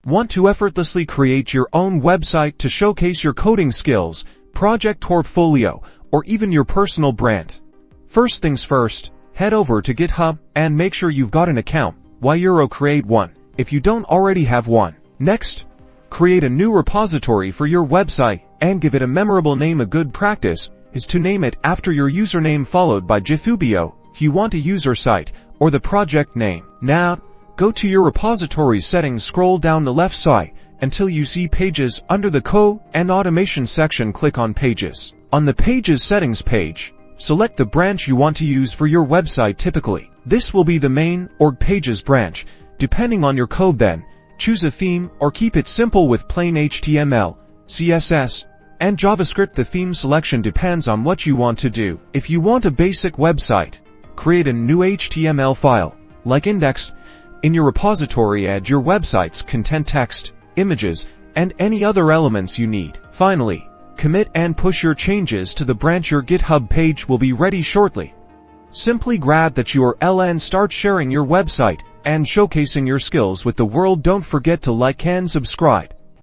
Want to effortlessly create your own website to showcase your coding skills, project portfolio, or even your personal brand? First things first, head over to GitHub and make sure you've got an account. Create one if you don't already have one. Next, create a new repository for your website and give it a memorable name. A good practice is to name it after your username followed by GitHub if you want a user site or the project name. Now, go to your repository settings, scroll down the left side until you see Pages. Under the Code and Automation section, click on Pages. On the Pages settings page, select the branch you want to use for your website. Typically, this will be the main or Pages branch. Depending on your code, then, choose a theme or keep it simple with plain HTML, CSS, and JavaScript. The theme selection depends on what you want to do. If you want a basic website, create a new HTML file, like index. In your repository, add your website's content, text, images, and any other elements you need. Finally, commit and push your changes to the branch. Your GitHub page will be ready shortly. Simply grab that URL and start sharing your website and showcasing your skills with the world. Don't forget to like and subscribe.